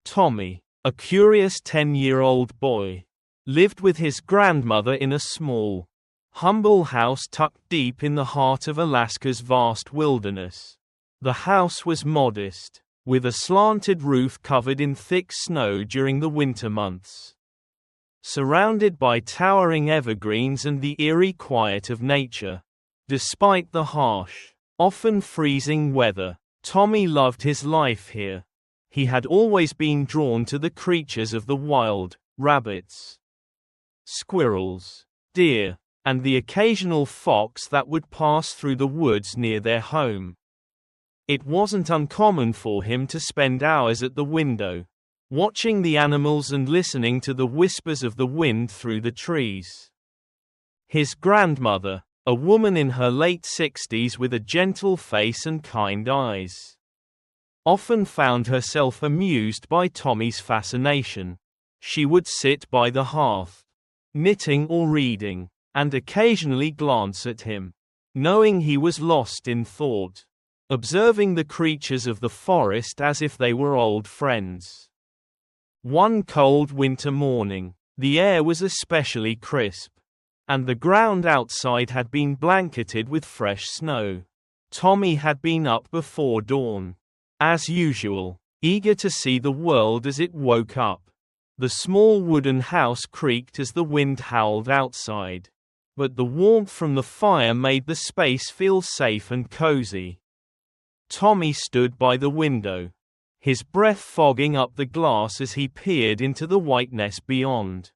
Tommy, a curious 10-year-old boy, lived with his grandmother in a small, humble house tucked deep in the heart of Alaska's vast wilderness. The house was modest, with a slanted roof covered in thick snow during the winter months. Surrounded by towering evergreens and the eerie quiet of nature, despite the harsh, often freezing weather, Tommy loved his life here. He had always been drawn to the creatures of the wild, rabbits, squirrels, deer, and the occasional fox that would pass through the woods near their home. It wasn't uncommon for him to spend hours at the window, watching the animals and listening to the whispers of the wind through the trees. His grandmother, a woman in her late 60s with a gentle face and kind eyes, often found herself amused by Tommy's fascination. She would sit by the hearth, knitting or reading, and occasionally glance at him, knowing he was lost in thought, observing the creatures of the forest as if they were old friends. One cold winter morning, the air was especially crisp, and the ground outside had been blanketed with fresh snow. Tommy had been up before dawn, as usual, eager to see the world as it woke up. The small wooden house creaked as the wind howled outside, but the warmth from the fire made the space feel safe and cozy. Tommy stood by the window, his breath fogging up the glass as he peered into the whiteness beyond.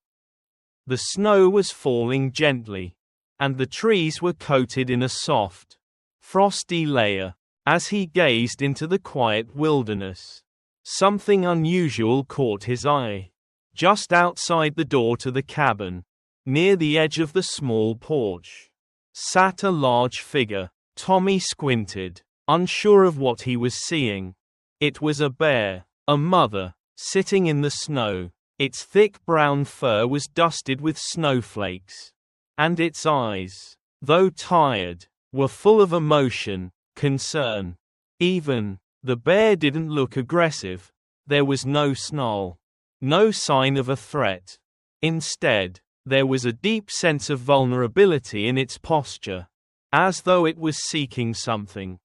The snow was falling gently, and the trees were coated in a soft, frosty layer. As he gazed into the quiet wilderness, something unusual caught his eye. Just outside the door to the cabin, near the edge of the small porch, sat a large figure. Tommy squinted, unsure of what he was seeing. It was a bear, a mother, sitting in the snow. Its thick brown fur was dusted with snowflakes, and its eyes, though tired, were full of emotion, concern. Even the bear didn't look aggressive. There was no snarl, no sign of a threat. Instead, there was a deep sense of vulnerability in its posture, as though it was seeking something.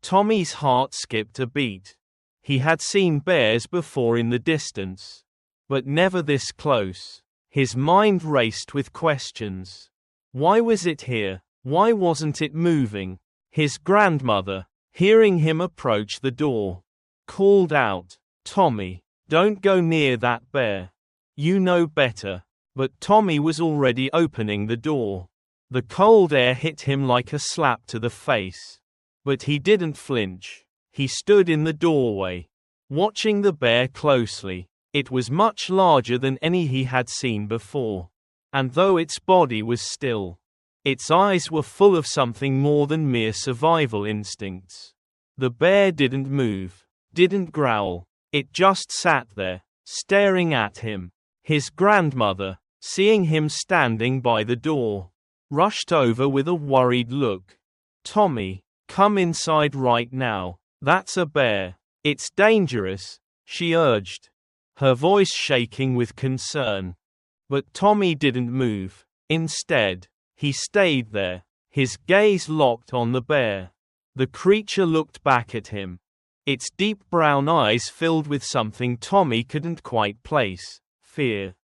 Tommy's heart skipped a beat. He had seen bears before in the distance, but never this close. His mind raced with questions. Why was it here? Why wasn't it moving? His grandmother, hearing him approach the door, called out, "Tommy, don't go near that bear. You know better." But Tommy was already opening the door. The cold air hit him like a slap to the face. But he didn't flinch. He stood in the doorway, watching the bear closely. It was much larger than any he had seen before. And though its body was still, its eyes were full of something more than mere survival instincts. The bear didn't move, didn't growl. It just sat there, staring at him. His grandmother, seeing him standing by the door, rushed over with a worried look. "Tommy, come inside right now. That's a bear. It's dangerous," she urged, her voice shaking with concern. But Tommy didn't move. Instead, he stayed there, his gaze locked on the bear. The creature looked back at him, its deep brown eyes filled with something Tommy couldn't quite place. Fear,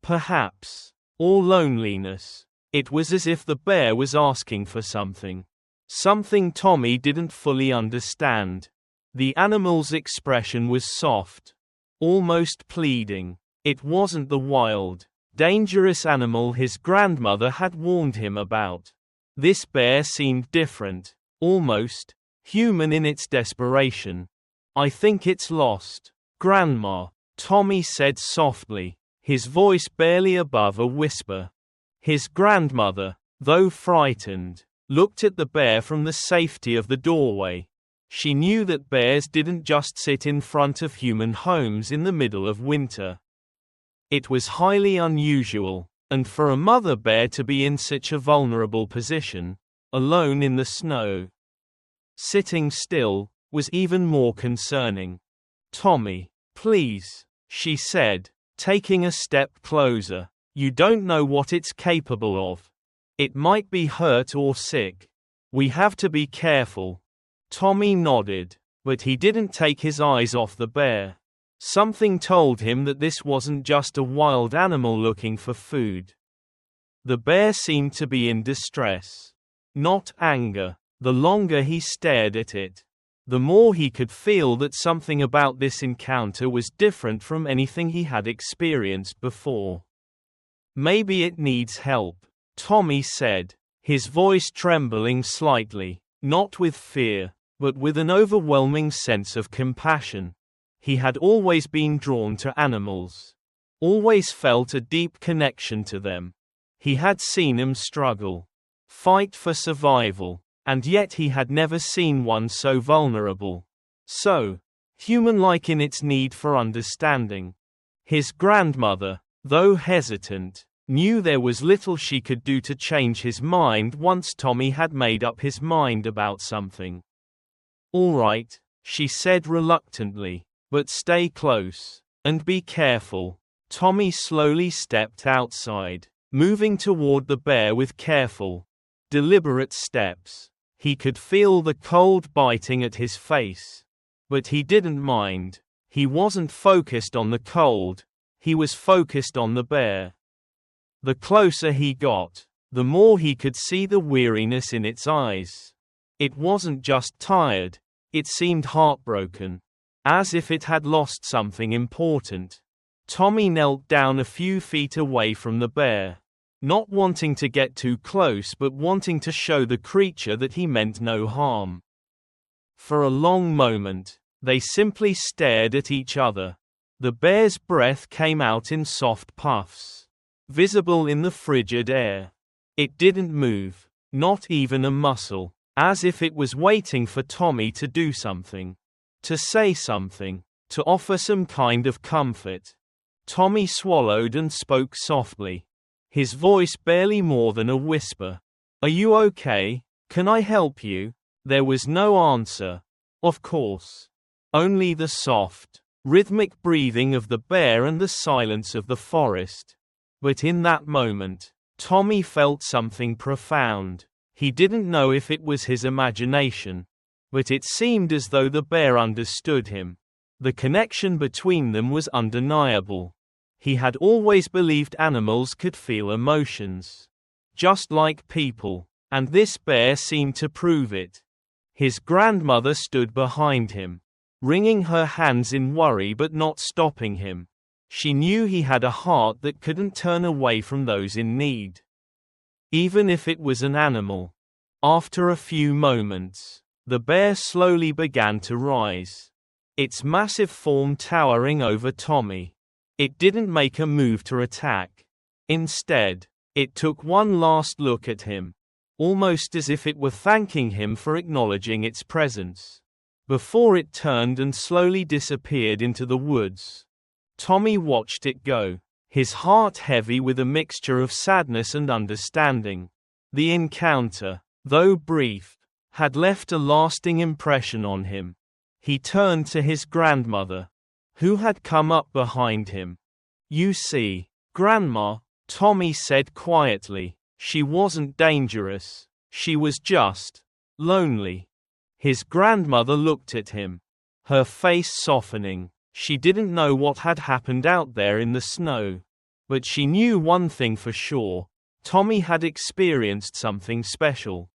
perhaps, or loneliness. It was as if the bear was asking for something. Something Tommy didn't fully understand. The animal's expression was soft, almost pleading. It wasn't the wild, dangerous animal his grandmother had warned him about. This bear seemed different, almost human in its desperation. "I think it's lost, Grandma," Tommy said softly, his voice barely above a whisper. His grandmother, though frightened, looked at the bear from the safety of the doorway. She knew that bears didn't just sit in front of human homes in the middle of winter. It was highly unusual, and for a mother bear to be in such a vulnerable position, alone in the snow, sitting still, was even more concerning. "Tommy, Please, she said, taking a step closer. You don't know what it's capable of. It might be hurt or sick. We have to be careful. Tommy nodded, but he didn't take his eyes off the bear. Something told him that this wasn't just a wild animal looking for food. The bear seemed to be in distress, not anger. The longer he stared at it, the more he could feel that something about this encounter was different from anything he had experienced before. Maybe it needs help, Tommy said, his voice trembling slightly, not with fear, but with an overwhelming sense of compassion. He had always been drawn to animals, always felt a deep connection to them. He had seen them struggle, fight for survival, and yet he had never seen one so vulnerable, so human-like in its need for understanding. His grandmother, though hesitant, knew there was little she could do to change his mind once Tommy had made up his mind about something. "All right," she said reluctantly, "but stay close, and be careful." Tommy slowly stepped outside, moving toward the bear with careful, deliberate steps. He could feel the cold biting at his face. But he didn't mind. He wasn't focused on the cold, he was focused on the bear. The closer he got, the more he could see the weariness in its eyes. It wasn't just tired, it seemed heartbroken, as if it had lost something important. Tommy knelt down a few feet away from the bear, not wanting to get too close but wanting to show the creature that he meant no harm. For a long moment, they simply stared at each other. The bear's breath came out in soft puffs, visible in the frigid air. It didn't move, not even a muscle, as if it was waiting for Tommy to do something, to say something, to offer some kind of comfort. Tommy swallowed and spoke softly, his voice barely more than a whisper. "Are you okay? Can I help you?" There was no answer, of course. Only the soft, rhythmic breathing of the bear and the silence of the forest. But in that moment, Tommy felt something profound. He didn't know if it was his imagination, but it seemed as though the bear understood him. The connection between them was undeniable. He had always believed animals could feel emotions, just like people, and this bear seemed to prove it. His grandmother stood behind him, wringing her hands in worry but not stopping him. She knew he had a heart that couldn't turn away from those in need, even if it was an animal. After a few moments, the bear slowly began to rise, its massive form towering over Tommy. It didn't make a move to attack. Instead, it took one last look at him, almost as if it were thanking him for acknowledging its presence, before it turned and slowly disappeared into the woods. Tommy watched it go, his heart heavy with a mixture of sadness and understanding. The encounter, though brief, had left a lasting impression on him. He turned to his grandmother, who had come up behind him. "You see, Grandma," Tommy said quietly, "she wasn't dangerous, she was just lonely." His grandmother looked at him, her face softening. She didn't know what had happened out there in the snow, but she knew one thing for sure: Tommy had experienced something special.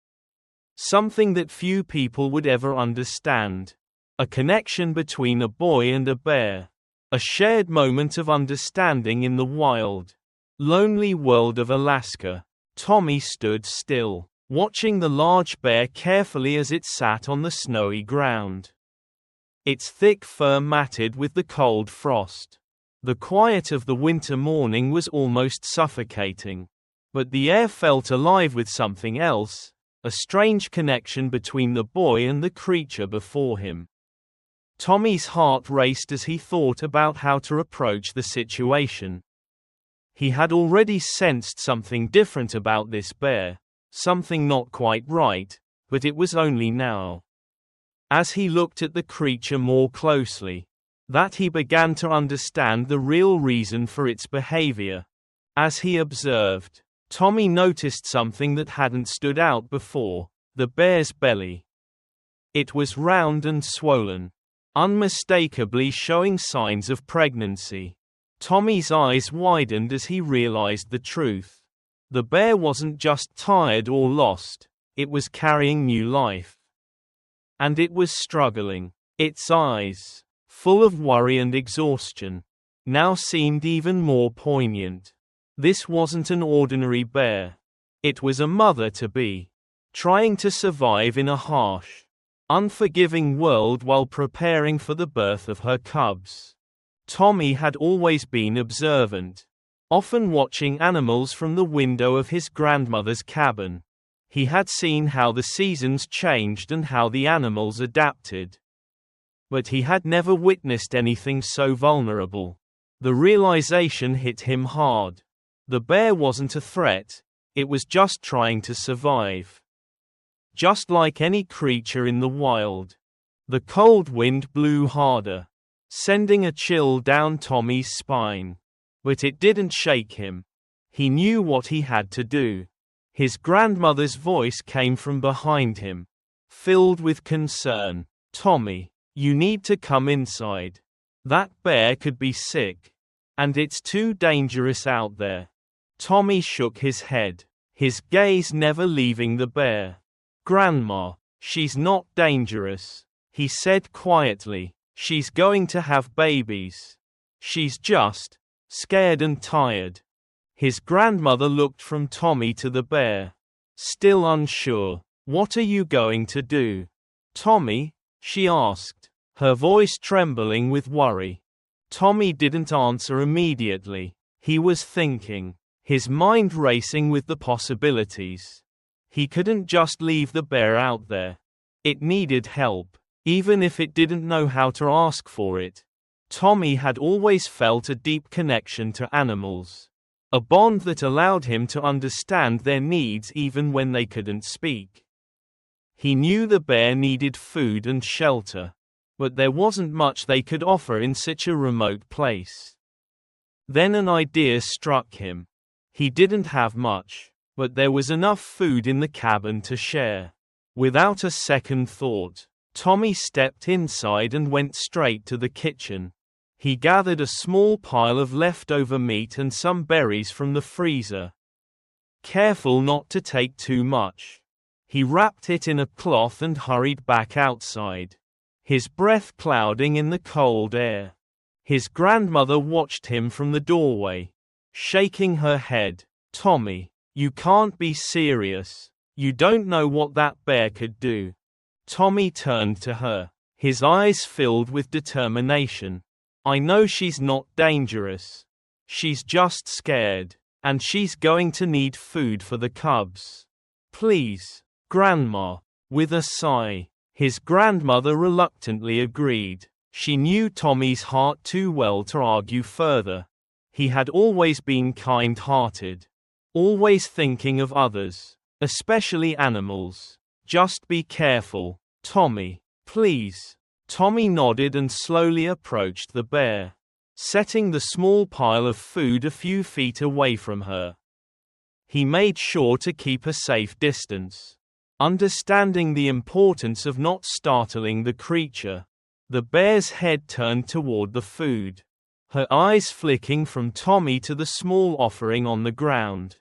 Something that few people would ever understand. A connection between a boy and a bear. A shared moment of understanding in the wild, lonely world of Alaska. Tommy stood still, watching the large bear carefully as it sat on the snowy ground. Its thick fur matted with the cold frost. The quiet of the winter morning was almost suffocating. But the air felt alive with something else, a strange connection between the boy and the creature before him. Tommy's heart raced as he thought about how to approach the situation. He had already sensed something different about this bear, something not quite right, but it was only now. As he looked at the creature more closely, that he began to understand the real reason for its behavior. As he observed, Tommy noticed something that hadn't stood out before: the bear's belly. It was round and swollen, unmistakably showing signs of pregnancy. Tommy's eyes widened as he realized the truth. The bear wasn't just tired or lost, it was carrying new life. And it was struggling. Its eyes, full of worry and exhaustion, now seemed even more poignant. This wasn't an ordinary bear. It was a mother-to-be, trying to survive in a harsh, unforgiving world while preparing for the birth of her cubs. Tommy had always been observant, often watching animals from the window of his grandmother's cabin. He had seen how the seasons changed and how the animals adapted. But he had never witnessed anything so vulnerable. The realization hit him hard. The bear wasn't a threat, it was just trying to survive. Just like any creature in the wild. The cold wind blew harder, sending a chill down Tommy's spine. But it didn't shake him. He knew what he had to do. His grandmother's voice came from behind him, filled with concern. "Tommy, you need to come inside. That bear could be sick. And it's too dangerous out there." Tommy shook his head, his gaze never leaving the bear. "Grandma, she's not dangerous," he said quietly. "She's going to have babies. She's just scared and tired." His grandmother looked from Tommy to the bear, still unsure. "What are you going to do, Tommy?" she asked, her voice trembling with worry. Tommy didn't answer immediately. He was thinking, his mind racing with the possibilities. He couldn't just leave the bear out there. It needed help, even if it didn't know how to ask for it. Tommy had always felt a deep connection to animals, a bond that allowed him to understand their needs even when they couldn't speak. He knew the bear needed food and shelter, but there wasn't much they could offer in such a remote place. Then an idea struck him. He didn't have much, but there was enough food in the cabin to share. Without a second thought, Tommy stepped inside and went straight to the kitchen. He gathered a small pile of leftover meat and some berries from the freezer. Careful not to take too much, he wrapped it in a cloth and hurried back outside, his breath clouding in the cold air. His grandmother watched him from the doorway, shaking her head. "Tommy, you can't be serious. You don't know what that bear could do." Tommy turned to her, his eyes filled with determination. "I know she's not dangerous. She's just scared, and she's going to need food for the cubs. Please, Grandma." With a sigh, his grandmother reluctantly agreed. She knew Tommy's heart too well to argue further. He had always been kind-hearted, always thinking of others, especially animals. "Just be careful, Tommy, please." Tommy nodded and slowly approached the bear, setting the small pile of food a few feet away from her. He made sure to keep a safe distance, understanding the importance of not startling the creature. The bear's head turned toward the food, her eyes flicking from Tommy to the small offering on the ground.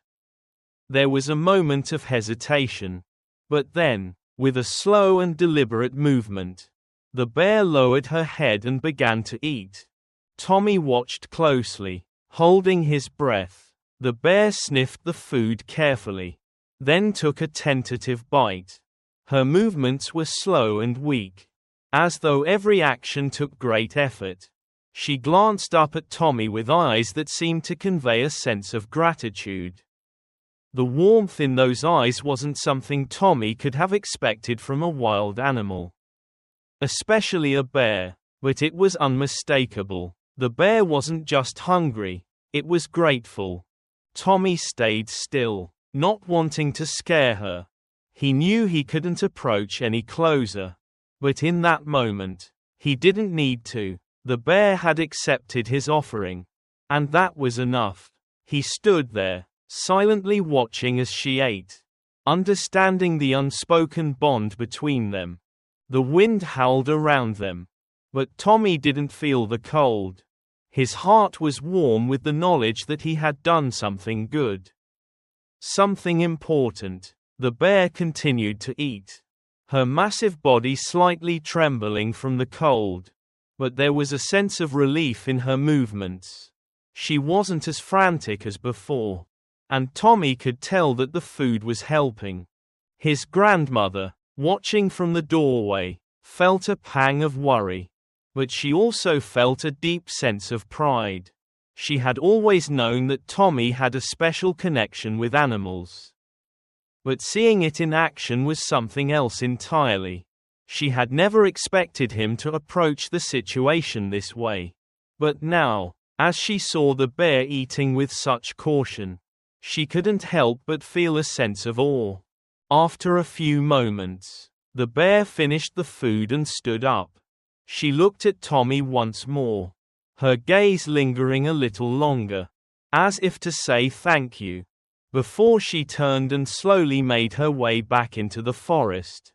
There was a moment of hesitation, but then, with a slow and deliberate movement, the bear lowered her head and began to eat. Tommy watched closely, holding his breath. The bear sniffed the food carefully, then took a tentative bite. Her movements were slow and weak, as though every action took great effort. She glanced up at Tommy with eyes that seemed to convey a sense of gratitude. The warmth in those eyes wasn't something Tommy could have expected from a wild animal, especially a bear, but it was unmistakable. The bear wasn't just hungry, it was grateful. Tommy stayed still, not wanting to scare her. He knew he couldn't approach any closer, but in that moment, he didn't need to. The bear had accepted his offering. And that was enough. He stood there, silently watching as she ate, understanding the unspoken bond between them. The wind howled around them. But Tommy didn't feel the cold. His heart was warm with the knowledge that he had done something good. Something important. The bear continued to eat, her massive body slightly trembling from the cold. But there was a sense of relief in her movements. She wasn't as frantic as before. And Tommy could tell that the food was helping. His grandmother, watching from the doorway, felt a pang of worry. But she also felt a deep sense of pride. She had always known that Tommy had a special connection with animals. But seeing it in action was something else entirely. She had never expected him to approach the situation this way. But now, as she saw the bear eating with such caution, she couldn't help but feel a sense of awe. After a few moments, the bear finished the food and stood up. She looked at Tommy once more, her gaze lingering a little longer, as if to say thank you, before she turned and slowly made her way back into the forest.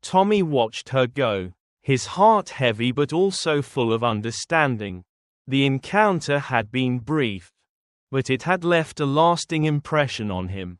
Tommy watched her go, his heart heavy but also full of understanding. The encounter had been brief, but it had left a lasting impression on him.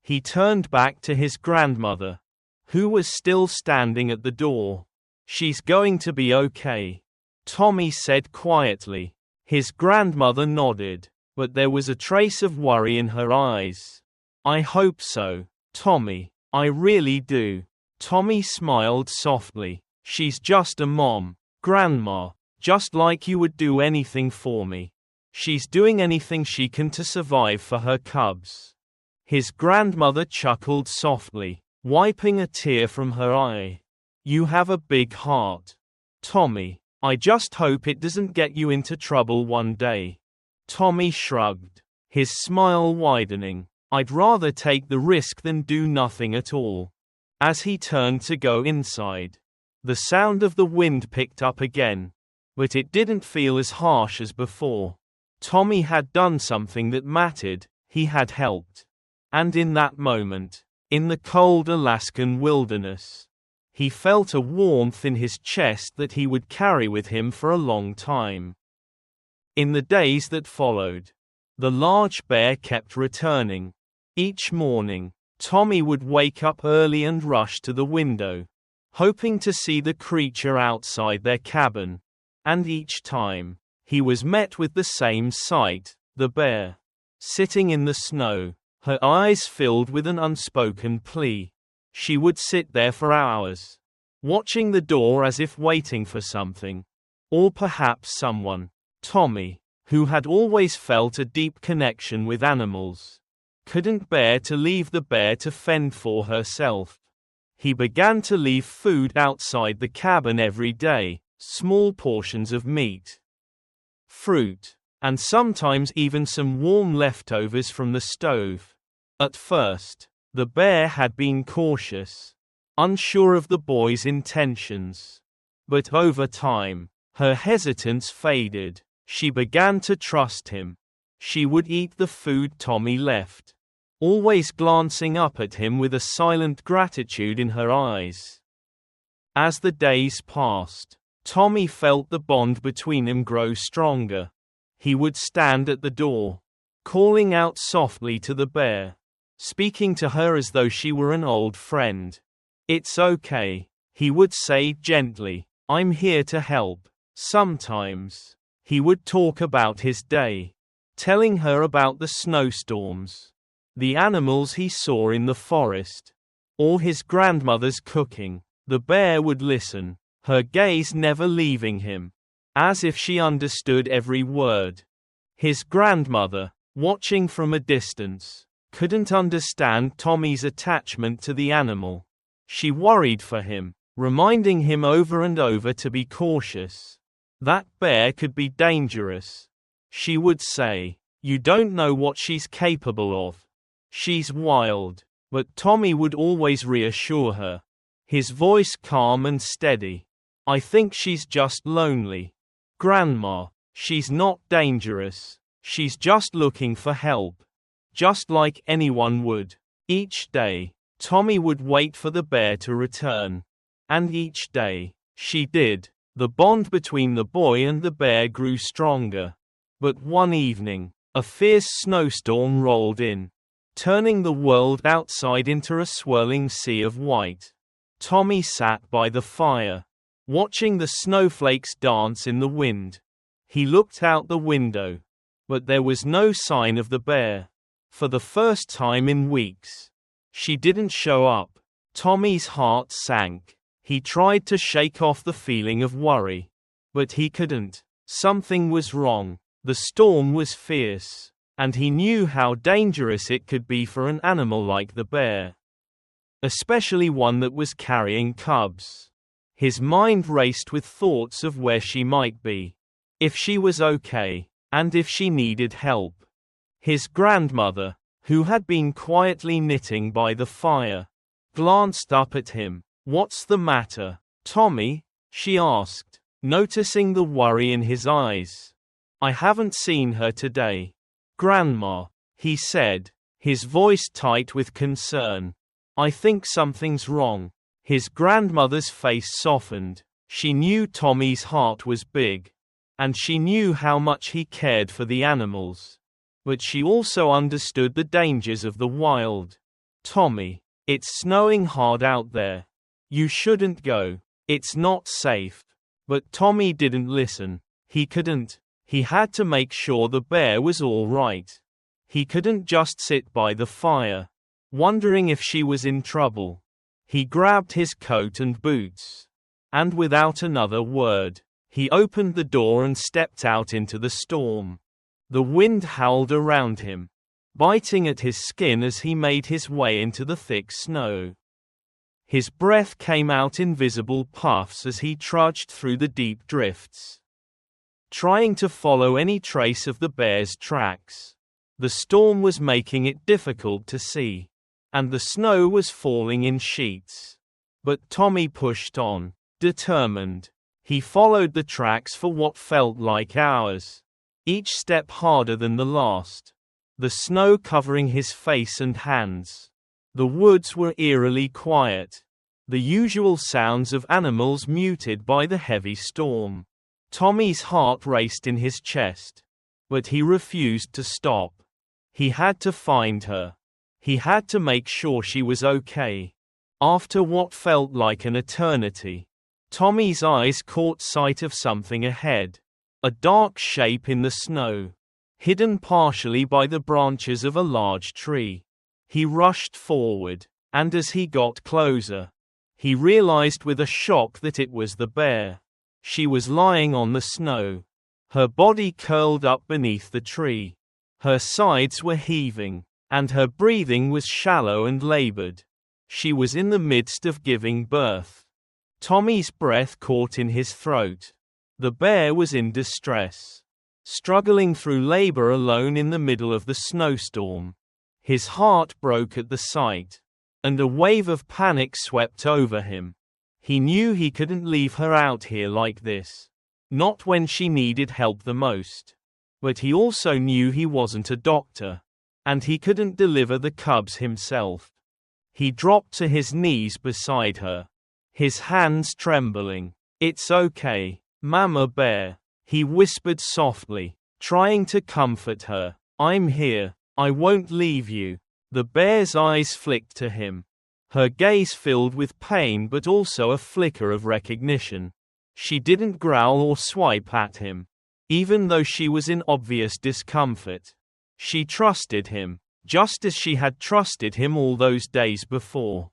He turned back to his grandmother, who was still standing at the door. "She's going to be okay," Tommy said quietly. His grandmother nodded, but there was a trace of worry in her eyes. "I hope so, Tommy. I really do." Tommy smiled softly. "She's just a mom, Grandma, just like you would do anything for me. She's doing anything she can to survive for her cubs." His grandmother chuckled softly, wiping a tear from her eye. "You have a big heart, Tommy. I just hope it doesn't get you into trouble one day." Tommy shrugged, his smile widening. "I'd rather take the risk than do nothing at all." As he turned to go inside, the sound of the wind picked up again, but it didn't feel as harsh as before. Tommy had done something that mattered, he had helped. And in that moment, in the cold Alaskan wilderness, he felt a warmth in his chest that he would carry with him for a long time. In the days that followed, the large bear kept returning. Each morning, Tommy would wake up early and rush to the window, hoping to see the creature outside their cabin. And each time, he was met with the same sight, the bear, sitting in the snow, her eyes filled with an unspoken plea. She would sit there for hours, watching the door as if waiting for something, or perhaps someone. Tommy, who had always felt a deep connection with animals, couldn't bear to leave the bear to fend for herself. He began to leave food outside the cabin every day, small portions of meat, fruit, and sometimes even some warm leftovers from the stove. At first, the bear had been cautious, unsure of the boy's intentions. But over time, her hesitance faded. She began to trust him. She would eat the food Tommy left, always glancing up at him with a silent gratitude in her eyes. As the days passed, Tommy felt the bond between them grow stronger. He would stand at the door, calling out softly to the bear, speaking to her as though she were an old friend. "It's okay," he would say gently. "I'm here to help." Sometimes, he would talk about his day, telling her about the snowstorms, the animals he saw in the forest, or his grandmother's cooking. The bear would listen, her gaze never leaving him, as if she understood every word. His grandmother, watching from a distance, couldn't understand Tommy's attachment to the animal. She worried for him, reminding him over and over to be cautious. That bear could be dangerous, she would say. "You don't know what she's capable of. She's wild." But Tommy would always reassure her, his voice calm and steady. "I think she's just lonely. "Grandma, she's not dangerous. She's just looking for help. Just like anyone would." Each day, Tommy would wait for the bear to return. And each day, she did. The bond between the boy and the bear grew stronger. But one evening, a fierce snowstorm rolled in, turning the world outside into a swirling sea of white. Tommy sat by the fire, watching the snowflakes dance in the wind. He looked out the window, but there was no sign of the bear. For the first time in weeks, she didn't show up. Tommy's heart sank. He tried to shake off the feeling of worry, but he couldn't. Something was wrong. The storm was fierce, and he knew how dangerous it could be for an animal like the bear, especially one that was carrying cubs. His mind raced with thoughts of where she might be, if she was okay, and if she needed help. His grandmother, who had been quietly knitting by the fire, glanced up at him. "What's the matter, Tommy?" she asked, noticing the worry in his eyes. "I haven't seen her today." "Grandma," he said, his voice tight with concern. "I think something's wrong." His grandmother's face softened. She knew Tommy's heart was big, and she knew how much he cared for the animals. But she also understood the dangers of the wild. "Tommy, it's snowing hard out there. You shouldn't go. It's not safe." But Tommy didn't listen. He couldn't. He had to make sure the bear was all right. He couldn't just sit by the fire, wondering if she was in trouble. He grabbed his coat and boots, and without another word, he opened the door and stepped out into the storm. The wind howled around him, biting at his skin as he made his way into the thick snow. His breath came out in visible puffs as he trudged through the deep drifts, trying to follow any trace of the bear's tracks. The storm was making it difficult to see, and the snow was falling in sheets. But Tommy pushed on, determined. He followed the tracks for what felt like hours, each step harder than the last, the snow covering his face and hands. The woods were eerily quiet, the usual sounds of animals muted by the heavy storm. Tommy's heart raced in his chest, but he refused to stop. He had to find her. He had to make sure she was okay. After what felt like an eternity, Tommy's eyes caught sight of something ahead, a dark shape in the snow, hidden partially by the branches of a large tree. He rushed forward, and as he got closer, he realized with a shock that it was the bear. She was lying on the snow, her body curled up beneath the tree. Her sides were heaving, and her breathing was shallow and labored. She was in the midst of giving birth. Tommy's breath caught in his throat. The bear was in distress, struggling through labor alone in the middle of the snowstorm. His heart broke at the sight, and a wave of panic swept over him. He knew he couldn't leave her out here like this, not when she needed help the most. But he also knew he wasn't a doctor, and he couldn't deliver the cubs himself. He dropped to his knees beside her, his hands trembling. "It's okay, Mama Bear," he whispered softly, trying to comfort her. "I'm here. I won't leave you." The bear's eyes flicked to him, her gaze filled with pain but also a flicker of recognition. She didn't growl or swipe at him, even though she was in obvious discomfort. She trusted him, just as she had trusted him all those days before.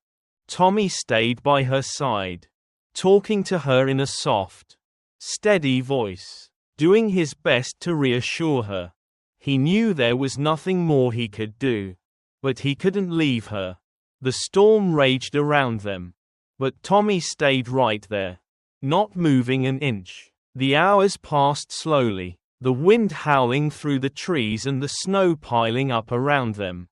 Tommy stayed by her side, talking to her in a soft, steady voice, doing his best to reassure her. He knew there was nothing more he could do, but he couldn't leave her. The storm raged around them, but Tommy stayed right there, not moving an inch. The hours passed slowly, the wind howling through the trees and the snow piling up around them.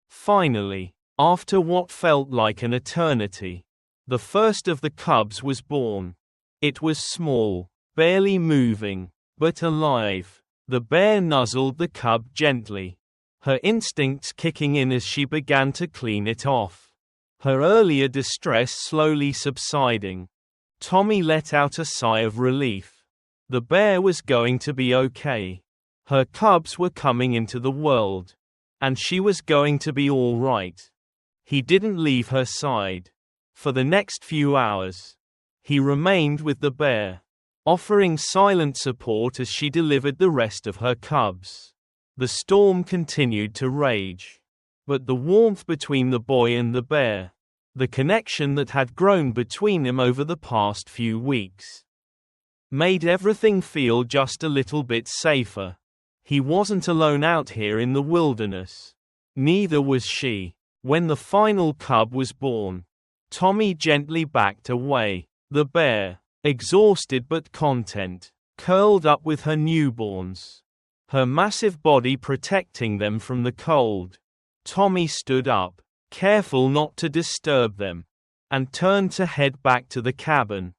Finally, after what felt like an eternity, the first of the cubs was born. It was small, barely moving, but alive. The bear nuzzled the cub gently, her instincts kicking in as she began to clean it off, her earlier distress slowly subsiding. Tommy let out a sigh of relief. The bear was going to be okay. Her cubs were coming into the world, and she was going to be all right. He didn't leave her side. For the next few hours, he remained with the bear, offering silent support as she delivered the rest of her cubs. The storm continued to rage, but the warmth between the boy and the bear, the connection that had grown between them over the past few weeks, made everything feel just a little bit safer. He wasn't alone out here in the wilderness. Neither was she. When the final cub was born, Tommy gently backed away. The bear, exhausted but content, curled up with her newborns, her massive body protecting them from the cold. Tommy stood up, careful not to disturb them, and turned to head back to the cabin.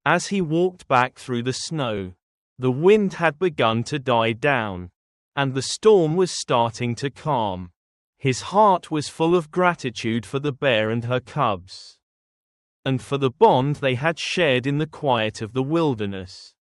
As he walked back through the snow, the wind had begun to die down, and the storm was starting to calm. His heart was full of gratitude for the bear and her cubs, and for the bond they had shared in the quiet of the wilderness.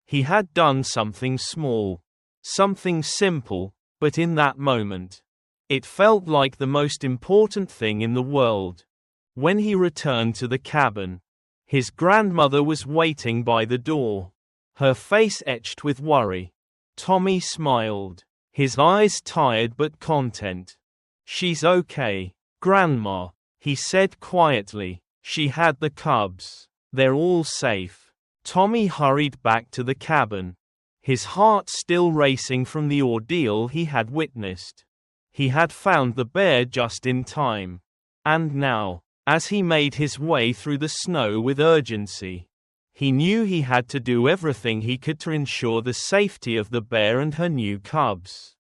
He had done something small, something simple, but in that moment, it felt like the most important thing in the world. When he returned to the cabin, his grandmother was waiting by the door, her face etched with worry. Tommy smiled, his eyes tired but content. "She's okay, Grandma," he said quietly. "She had the cubs. They're all safe." Tommy hurried back to the cabin, his heart still racing from the ordeal he had witnessed. He had found the bear just in time. And now, as he made his way through the snow with urgency, he knew he had to do everything he could to ensure the safety of the bear and her new cubs.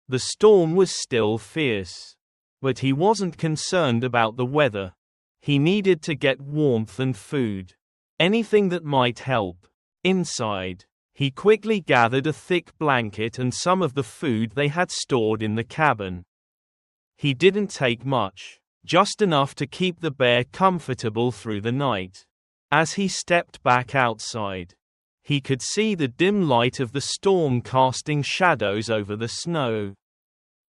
The storm was still fierce, but he wasn't concerned about the weather. He needed to get warmth and food, anything that might help. Inside, he quickly gathered a thick blanket and some of the food they had stored in the cabin. He didn't take much, just enough to keep the bear comfortable through the night. As he stepped back outside, he could see the dim light of the storm casting shadows over the snow,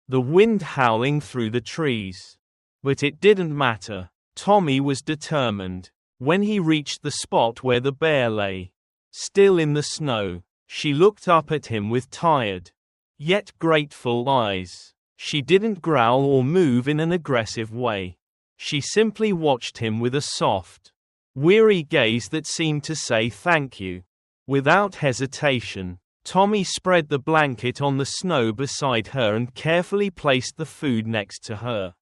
the wind howling through the trees. But it didn't matter. Tommy was determined. When he reached the spot where the bear lay, still in the snow, she looked up at him with tired, yet grateful eyes. She didn't growl or move in an aggressive way. She simply watched him with a soft, weary gaze that seemed to say thank you. Without hesitation, Tommy spread the blanket on the snow beside her and carefully placed the food next to her.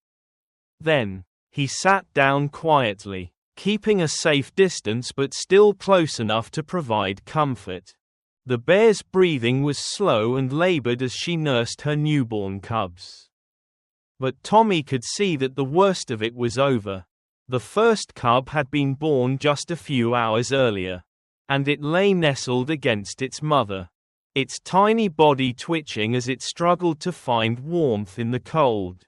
Then, he sat down quietly, keeping a safe distance but still close enough to provide comfort. The bear's breathing was slow and labored as she nursed her newborn cubs. But Tommy could see that the worst of it was over. The first cub had been born just a few hours earlier, and it lay nestled against its mother, its tiny body twitching as it struggled to find warmth in the cold.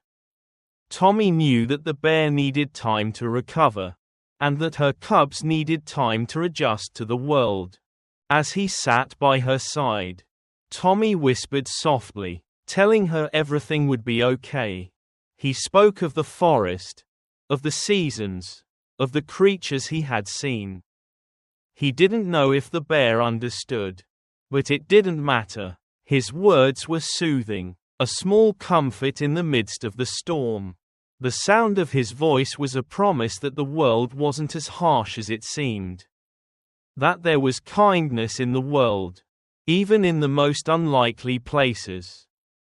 Tommy knew that the bear needed time to recover, and that her cubs needed time to adjust to the world. As he sat by her side, Tommy whispered softly, telling her everything would be okay. He spoke of the forest, of the seasons, of the creatures he had seen. He didn't know if the bear understood, but it didn't matter. His words were soothing, a small comfort in the midst of the storm. The sound of his voice was a promise that the world wasn't as harsh as it seemed, that there was kindness in the world, even in the most unlikely places.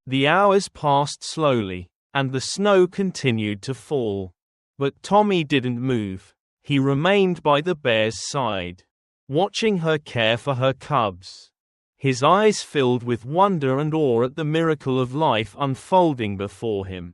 The hours passed slowly, and the snow continued to fall. But Tommy didn't move. He remained by the bear's side, watching her care for her cubs, his eyes filled with wonder and awe at the miracle of life unfolding before him.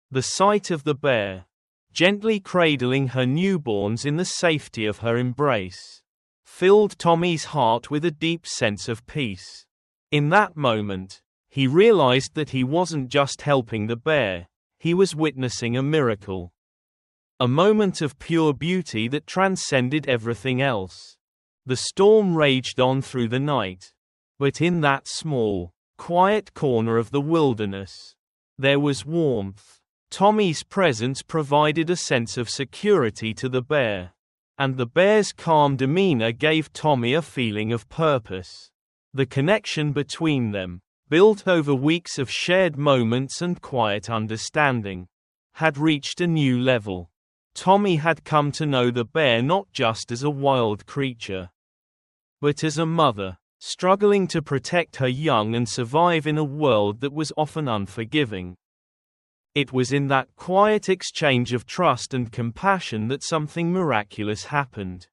The sight of the bear, gently cradling her newborns in the safety of her embrace, filled Tommy's heart with a deep sense of peace. In that moment, he realized that he wasn't just helping the bear, he was witnessing a miracle. A moment of pure beauty that transcended everything else. The storm raged on through the night. But in that small, quiet corner of the wilderness, there was warmth. Tommy's presence provided a sense of security to the bear. And the bear's calm demeanor gave Tommy a feeling of purpose. The connection between them, built over weeks of shared moments and quiet understanding, had reached a new level. Tommy had come to know the bear not just as a wild creature, but as a mother, struggling to protect her young and survive in a world that was often unforgiving. It was in that quiet exchange of trust and compassion that something miraculous happened.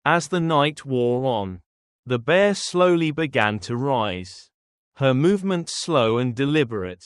As the night wore on, the bear slowly began to rise. Her movement slow and deliberate.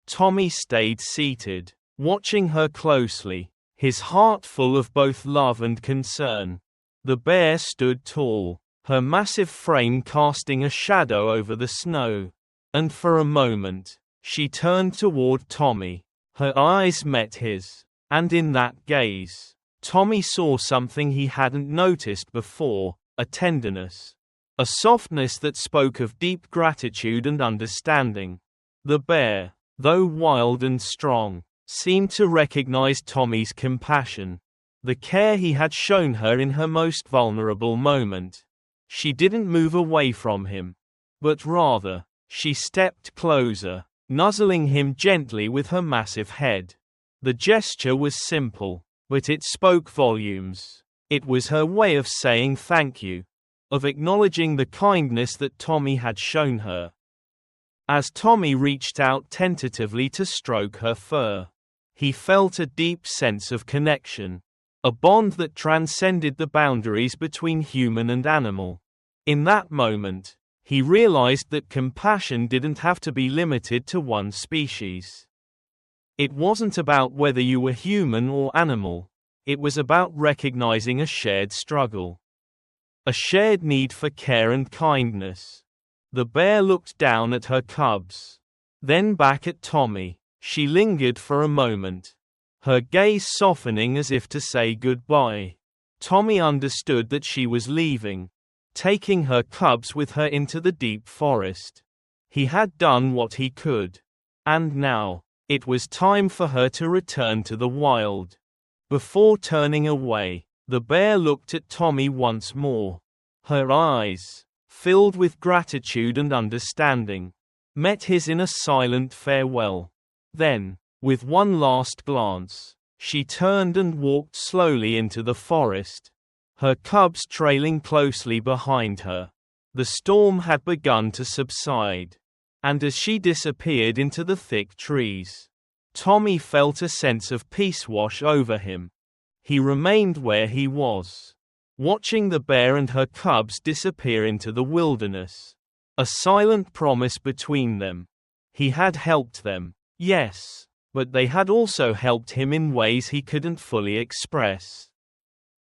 Tommy stayed seated, watching her closely, his heart full of both love and concern. The bear stood tall, her massive frame casting a shadow over the snow. And for a moment, she turned toward Tommy. Her eyes met his, and in that gaze, Tommy saw something he hadn't noticed before, a tenderness. A softness that spoke of deep gratitude and understanding. The bear, though wild and strong, seemed to recognize Tommy's compassion, the care he had shown her in her most vulnerable moment. She didn't move away from him, but rather, she stepped closer, nuzzling him gently with her massive head. The gesture was simple, but it spoke volumes. It was her way of saying thank you, of acknowledging the kindness that Tommy had shown her. As Tommy reached out tentatively to stroke her fur, he felt a deep sense of connection, a bond that transcended the boundaries between human and animal. In that moment, he realized that compassion didn't have to be limited to one species. It wasn't about whether you were human or animal, it was about recognizing a shared struggle. A shared need for care and kindness. The bear looked down at her cubs, then back at Tommy. She lingered for a moment, her gaze softening as if to say goodbye. Tommy understood that she was leaving, taking her cubs with her into the deep forest. He had done what he could, and now, it was time for her to return to the wild. Before turning away, the bear looked at Tommy once more. Her eyes, filled with gratitude and understanding, met his in a silent farewell. Then, with one last glance, she turned and walked slowly into the forest, her cubs trailing closely behind her. The storm had begun to subside, and as she disappeared into the thick trees, Tommy felt a sense of peace wash over him. He remained where he was, watching the bear and her cubs disappear into the wilderness. A silent promise between them. He had helped them, yes, but they had also helped him in ways he couldn't fully express.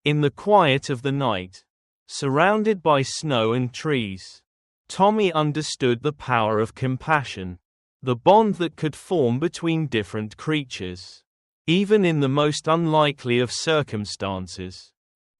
In the quiet of the night, surrounded by snow and trees, Tommy understood the power of compassion, the bond that could form between different creatures, even in the most unlikely of circumstances.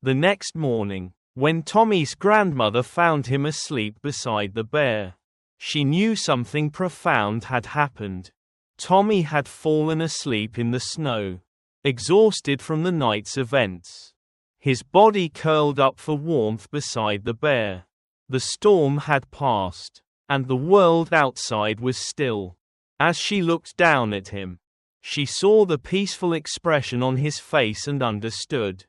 The next morning, when Tommy's grandmother found him asleep beside the bear, she knew something profound had happened. Tommy had fallen asleep in the snow, exhausted from the night's events. His body curled up for warmth beside the bear. The storm had passed, and the world outside was still. As she looked down at him, she saw the peaceful expression on his face and understood.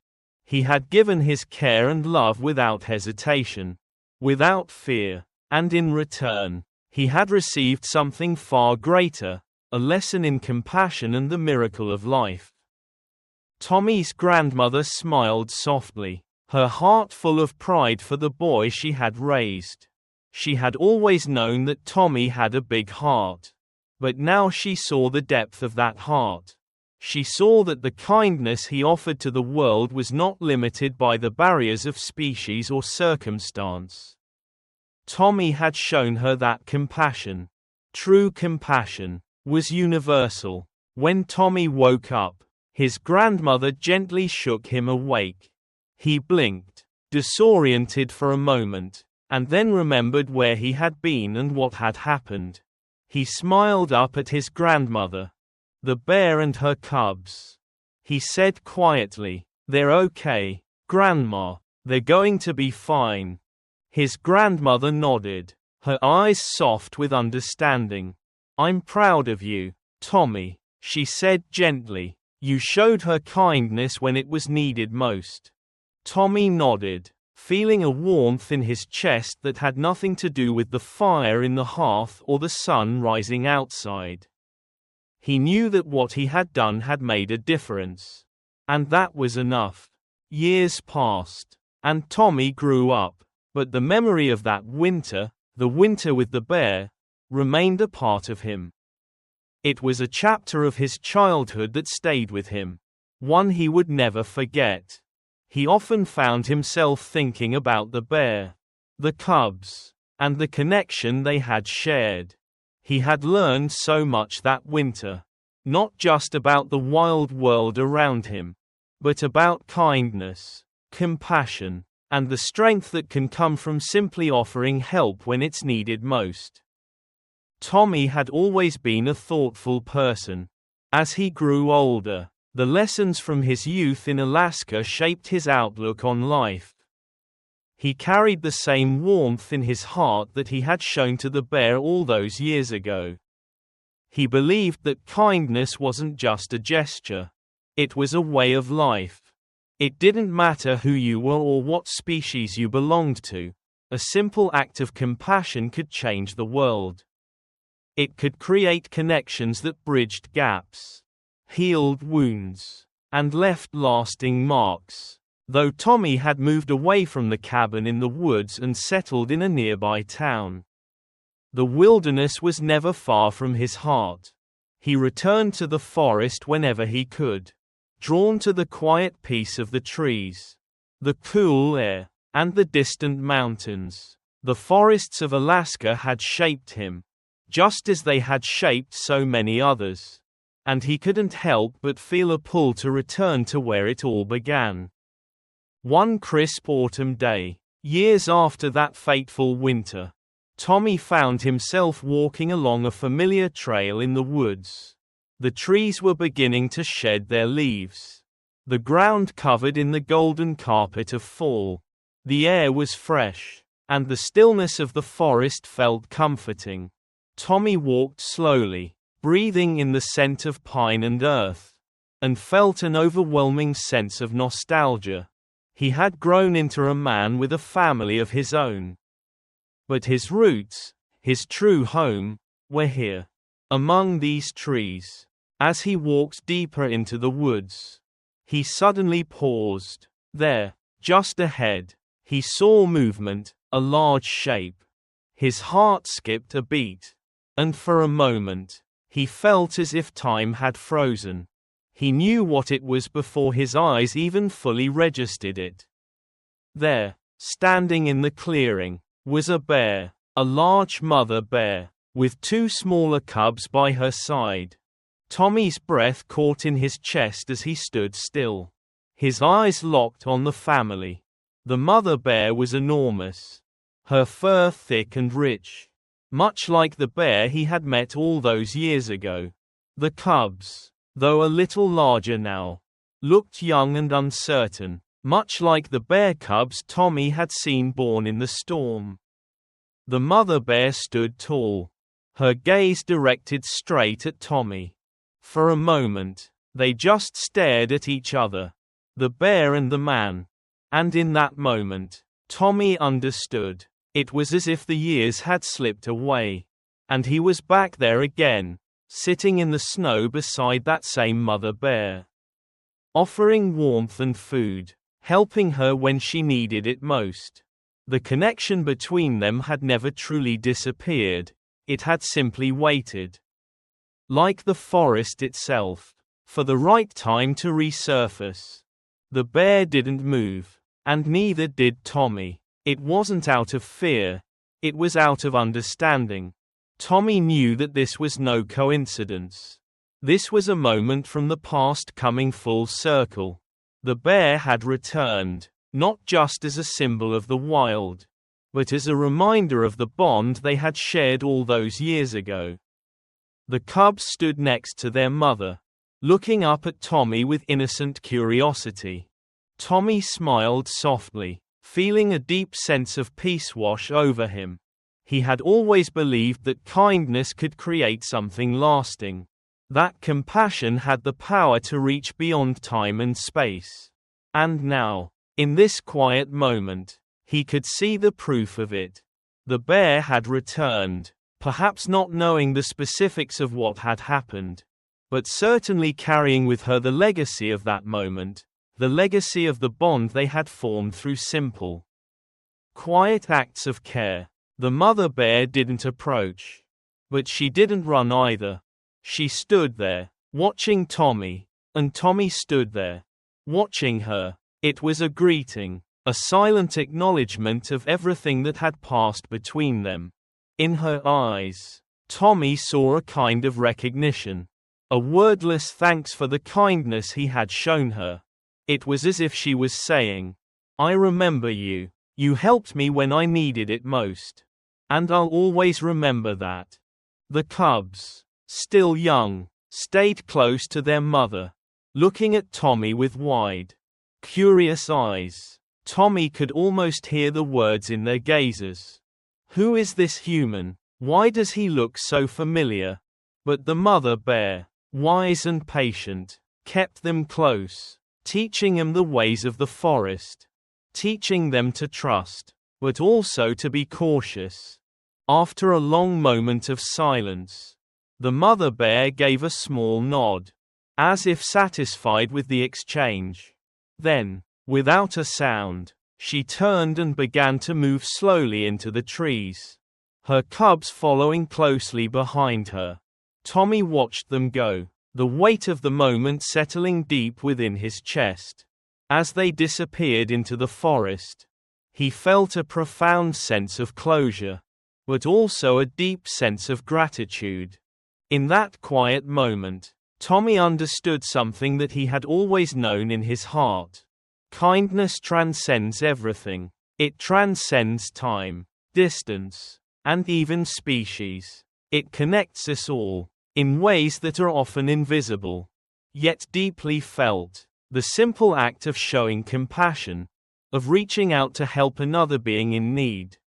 He had given his care and love without hesitation, without fear, and in return, he had received something far greater, a lesson in compassion and the miracle of life. Tommy's grandmother smiled softly, her heart full of pride for the boy she had raised. She had always known that Tommy had a big heart, but now she saw the depth of that heart. She saw that the kindness he offered to the world was not limited by the barriers of species or circumstance. Tommy had shown her that compassion, true compassion, was universal. When Tommy woke up, his grandmother gently shook him awake. He blinked, disoriented for a moment, and then remembered where he had been and what had happened. He smiled up at his grandmother. "The bear and her cubs," he said quietly. "They're okay, Grandma. They're going to be fine." His grandmother nodded, her eyes soft with understanding. "I'm proud of you, Tommy," she said gently. "You showed her kindness when it was needed most." Tommy nodded, feeling a warmth in his chest that had nothing to do with the fire in the hearth or the sun rising outside. He knew that what he had done had made a difference. And that was enough. Years passed, and Tommy grew up, but the memory of that winter, the winter with the bear, remained a part of him. It was a chapter of his childhood that stayed with him, one he would never forget. He often found himself thinking about the bear, the cubs, and the connection they had shared. He had learned so much that winter, not just about the wild world around him, but about kindness, compassion, and the strength that can come from simply offering help when it's needed most. Tommy had always been a thoughtful person. As he grew older, the lessons from his youth in Alaska shaped his outlook on life. He carried the same warmth in his heart that he had shown to the bear all those years ago. He believed that kindness wasn't just a gesture. It was a way of life. It didn't matter who you were or what species you belonged to. A simple act of compassion could change the world. It could create connections that bridged gaps, healed wounds, and left lasting marks. Though Tommy had moved away from the cabin in the woods and settled in a nearby town, the wilderness was never far from his heart. He returned to the forest whenever he could, drawn to the quiet peace of the trees, the cool air, and the distant mountains. The forests of Alaska had shaped him, just as they had shaped so many others, and he couldn't help but feel a pull to return to where it all began. One crisp autumn day, years after that fateful winter, Tommy found himself walking along a familiar trail in the woods. The trees were beginning to shed their leaves, the ground covered in the golden carpet of fall. The air was fresh, and the stillness of the forest felt comforting. Tommy walked slowly, breathing in the scent of pine and earth, and felt an overwhelming sense of nostalgia. He had grown into a man with a family of his own. But his roots, his true home, were here, among these trees. As he walked deeper into the woods, he suddenly paused. There, just ahead, he saw movement, a large shape. His heart skipped a beat, and for a moment, he felt as if time had frozen. He knew what it was before his eyes even fully registered it. There, standing in the clearing, was a bear, a large mother bear, with two smaller cubs by her side. Tommy's breath caught in his chest as he stood still. His eyes locked on the family. The mother bear was enormous, her fur thick and rich, much like the bear he had met all those years ago. The cubs, though a little larger now, looked young and uncertain, much like the bear cubs Tommy had seen born in the storm. The mother bear stood tall, her gaze directed straight at Tommy. For a moment, they just stared at each other, the bear and the man. And in that moment, Tommy understood. It was as if the years had slipped away, and he was back there again, sitting in the snow beside that same mother bear, offering warmth and food, helping her when she needed it most. The connection between them had never truly disappeared, it had simply waited. Like the forest itself, for the right time to resurface. The bear didn't move, and neither did Tommy. It wasn't out of fear, it was out of understanding. Tommy knew that this was no coincidence. This was a moment from the past coming full circle. The bear had returned, not just as a symbol of the wild, but as a reminder of the bond they had shared all those years ago. The cubs stood next to their mother, looking up at Tommy with innocent curiosity. Tommy smiled softly, feeling a deep sense of peace wash over him. He had always believed that kindness could create something lasting. That compassion had the power to reach beyond time and space. And now, in this quiet moment, he could see the proof of it. The bear had returned, perhaps not knowing the specifics of what had happened, but certainly carrying with her the legacy of that moment, the legacy of the bond they had formed through simple, quiet acts of care. The mother bear didn't approach, but she didn't run either. She stood there, watching Tommy, and Tommy stood there, watching her. It was a greeting, a silent acknowledgement of everything that had passed between them. In her eyes, Tommy saw a kind of recognition, a wordless thanks for the kindness he had shown her. It was as if she was saying, "I remember you. You helped me when I needed it most. And I'll always remember that." The cubs, still young, stayed close to their mother, looking at Tommy with wide, curious eyes. Tommy could almost hear the words in their gazes. Who is this human? Why does he look so familiar? But the mother bear, wise and patient, kept them close, teaching them the ways of the forest, teaching them to trust, but also to be cautious. After a long moment of silence, the mother bear gave a small nod, as if satisfied with the exchange. Then, without a sound, she turned and began to move slowly into the trees, her cubs following closely behind her. Tommy watched them go, the weight of the moment settling deep within his chest. As they disappeared into the forest, he felt a profound sense of closure, but also a deep sense of gratitude. In that quiet moment, Tommy understood something that he had always known in his heart. Kindness transcends everything. It transcends time, distance, and even species. It connects us all, in ways that are often invisible, yet deeply felt. The simple act of showing compassion, of reaching out to help another being in need,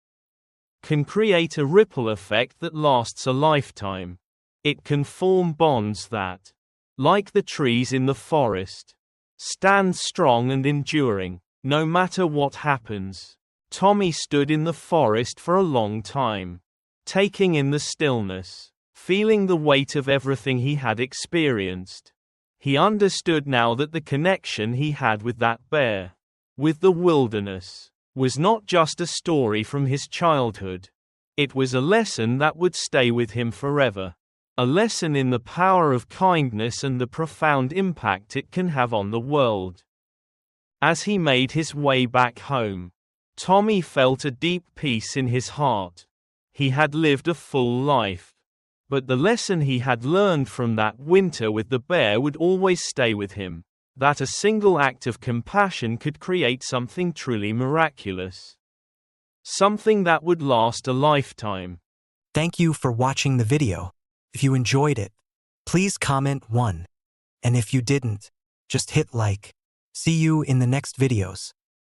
can create a ripple effect that lasts a lifetime. It can form bonds that, like the trees in the forest, stand strong and enduring, no matter what happens. Tommy stood in the forest for a long time, taking in the stillness, feeling the weight of everything he had experienced. He understood now that the connection he had with that bear, with the wilderness, was not just a story from his childhood. It was a lesson that would stay with him forever. A lesson in the power of kindness and the profound impact it can have on the world. As he made his way back home, Tommy felt a deep peace in his heart. He had lived a full life, but the lesson he had learned from that winter with the bear would always stay with him, that a single act of compassion could create something truly miraculous. Something that would last a lifetime. Thank you for watching the video. If you enjoyed it, please comment 1. And if you didn't, just hit like. See you in the next videos.